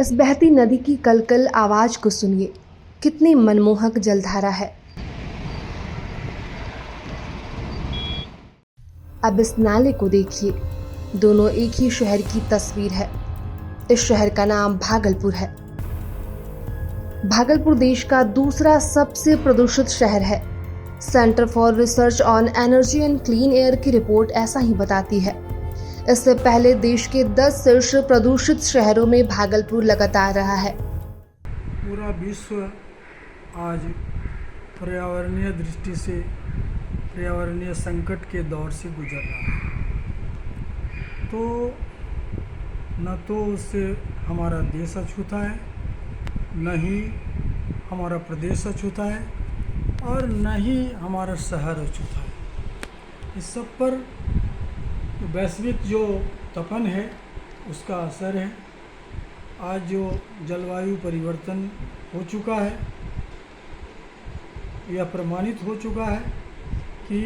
इस बहती नदी की कलकल आवाज को सुनिए, कितनी मनमोहक जलधारा है। अब इस नाले को देखिए, दोनों एक ही शहर की तस्वीर है। इस शहर का नाम भागलपुर है। भागलपुर देश का दूसरा सबसे प्रदूषित शहर है। Centre for research on energy and clean air की रिपोर्ट ऐसा ही बताती है। इससे पहले देश के 10 शीर्ष प्रदूषित शहरों में भागलपुर लगातार रहा है। पूरा विश्व आज पर्यावरणीय दृष्टि से पर्यावरणीय संकट के दौर से गुजर रहा है। तो न तो उससे हमारा देश अछूता है, न ही हमारा प्रदेश अछूता है और न ही हमारा शहर अछूता है। इस सब पर वैश्विक जो तपन है उसका असर है। आज जो जलवायु परिवर्तन हो चुका है, यह प्रमाणित हो चुका है कि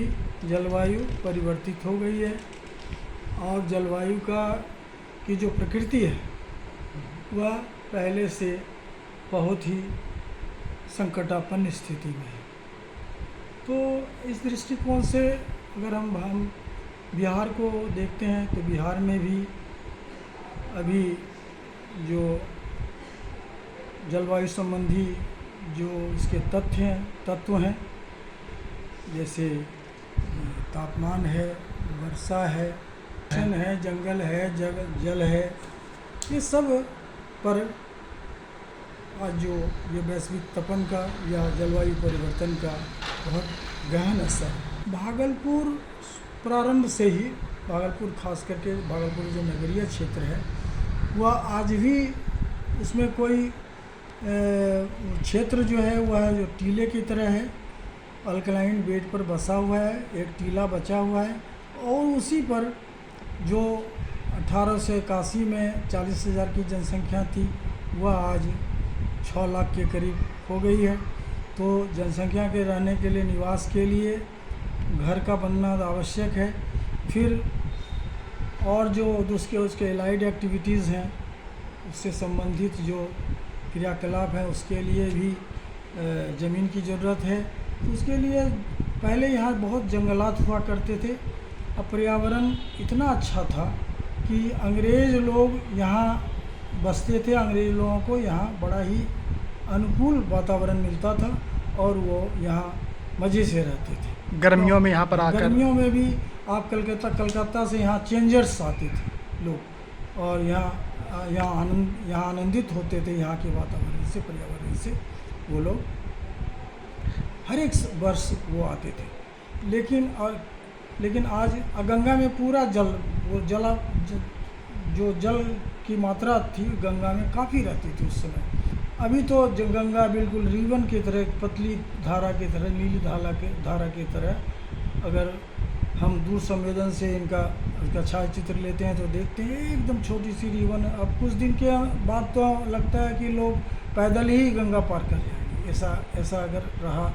जलवायु परिवर्तित हो गई है और जलवायु की जो प्रकृति है वह पहले से बहुत ही संकटापन्न स्थिति में है। तो इस दृष्टिकोण से अगर हम बिहार को देखते हैं तो बिहार में भी अभी जो जलवायु संबंधी जो इसके तत्व हैं जैसे तापमान है, वर्षा है, जंगल है, जल है, ये सब पर आज जो ये वैश्विक तपन का या जलवायु परिवर्तन का बहुत गहन असर है। भागलपुर प्रारंभ से ही भागलपुर खास करके भागलपुर जो नगरीय क्षेत्र है वह आज भी उसमें कोई क्षेत्र जो है वह जो टीले की तरह है, अल्कलाइन बेड पर बसा हुआ है, एक टीला बचा हुआ है और उसी पर जो 1881 में 40,000 की जनसंख्या थी वह आज 6 लाख के करीब हो गई है। तो जनसंख्या के रहने के लिए, निवास के लिए घर का बनना आवश्यक है। फिर और जो उसके एलाइड एक्टिविटीज़ हैं उससे संबंधित जो क्रियाकलाप हैं उसके लिए भी ज़मीन की ज़रूरत है। तो उसके लिए पहले यहाँ बहुत जंगलात हुआ करते थे। अब पर्यावरण इतना अच्छा था कि अंग्रेज़ लोग यहाँ बसते थे। अंग्रेज़ लोगों को यहाँ बड़ा ही अनुकूल वातावरण मिलता था और वो यहाँ मज़े से रहते थे। गर्मियों में यहाँ पर आकर, गर्मियों में भी आप कलकत्ता से यहाँ चेंजर्स आते थे लोग और यहाँ आनंदित होते थे यहाँ के वातावरण से, पर्यावरण से। वो लोग हर एक वर्ष वो आते थे। लेकिन आज गंगा में पूरा जो जल की मात्रा थी गंगा में काफ़ी रहती थी उस समय। अभी तो गंगा बिल्कुल रिबन की तरह, पतली धारा की तरह, नीली धारा की तरह, अगर हम दूर संवेदन से उसका छायाचित्र लेते हैं तो देखते हैं एकदम छोटी सी रिबन। अब कुछ दिन के बाद तो लगता है कि लोग पैदल ही गंगा पार कर जाएंगे। ऐसा अगर रहा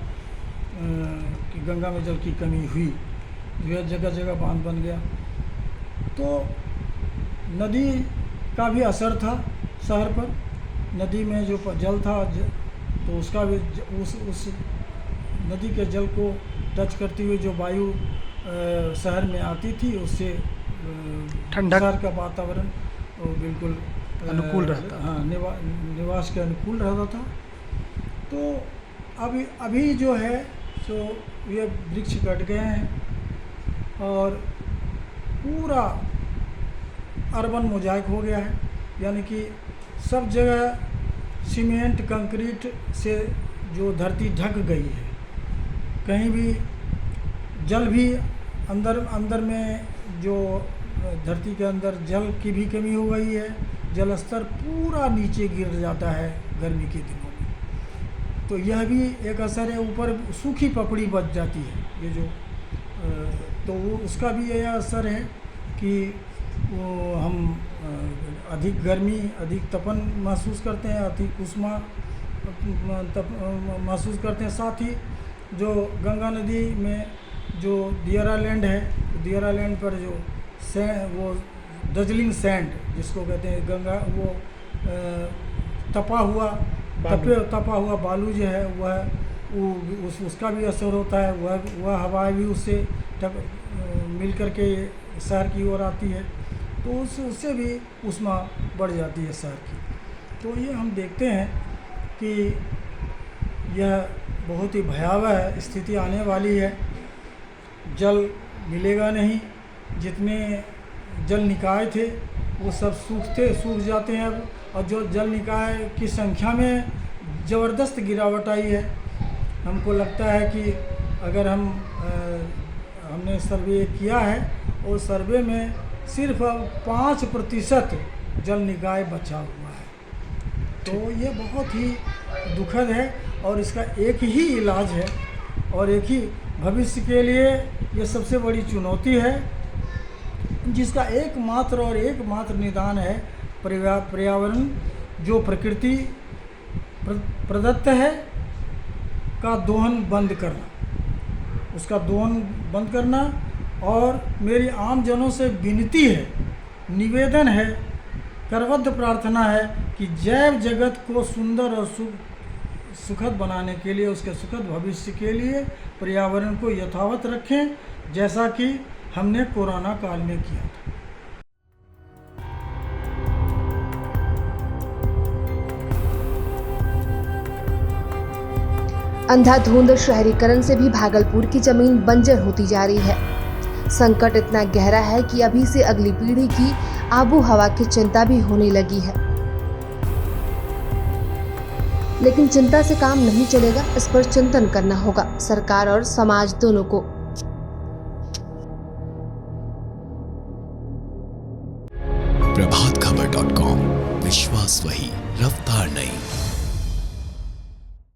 कि गंगा में जल की कमी हुई, जो जगह जगह बांध बन गया। तो नदी का भी असर था शहर पर। नदी में जो जल था तो उसका भी उस नदी के जल को टच करती हुई जो वायु शहर में आती थी उससे ठंडक शहर का वातावरण बिल्कुल अनुकूल रहता। हाँ, निवास के अनुकूल रहता था। तो अभी जो है सो ये वृक्ष कट गए हैं और पूरा अर्बन मोजाइक हो गया है। यानी कि सब जगह सीमेंट कंक्रीट से जो धरती ढक गई है। कहीं भी जल भी अंदर में जो धरती के अंदर जल की भी कमी हो गई है। जल स्तर पूरा नीचे गिर जाता है गर्मी के दिनों में। तो यह भी एक असर है। ऊपर सूखी पपड़ी बच जाती है ये जो तो उसका भी यह असर है कि वो हम अधिक गर्मी, अधिक तपन महसूस करते हैं, अधिक उष्मा महसूस करते हैं। साथ ही जो गंगा नदी में जो दियारा लैंड है, दियारा लैंड पर जो वो डजलिंग सैंड जिसको कहते हैं, गंगा वो तपा हुआ बालू जो है उसका भी असर होता है। वह हवाएं भी उससे मिल कर के शहर की ओर आती है, तो उससे भी ऊष्मा बढ़ जाती है शहर की। तो ये हम देखते हैं कि यह बहुत ही भयावह स्थिति आने वाली है। जल मिलेगा नहीं, जितने जल निकाय थे वो सब सूख जाते हैं अब, और जो जल निकाय की संख्या में ज़बरदस्त गिरावट आई है। हमको लगता है कि अगर हमने सर्वे किया है और सर्वे में सिर्फ 5% जल निकाय बचा हुआ है। तो ये बहुत ही दुखद है और इसका एक ही इलाज है और एक ही भविष्य के लिए ये सबसे बड़ी चुनौती है, जिसका एकमात्र निदान है पर्यावरण जो प्रकृति प्रदत्त है का दोहन बंद करना, उसका दोहन बंद करना। और मेरी आम जनों से विनती है, निवेदन है, करबद्ध प्रार्थना है कि जैव जगत को सुंदर और सुखद बनाने के लिए, उसके सुखद भविष्य के लिए पर्यावरण को यथावत रखें, जैसा कि हमने कोरोना काल में किया था। अंधाधुंध शहरीकरण से भी भागलपुर की जमीन बंजर होती जा रही है। संकट इतना गहरा है कि अभी से अगली पीढ़ी की आबो हवा की चिंता भी होने लगी है। लेकिन चिंता से काम नहीं चलेगा, इस पर चिंतन करना होगा सरकार और समाज दोनों को। प्रभातखबर.com, विश्वास वही, रफ्तार नहीं।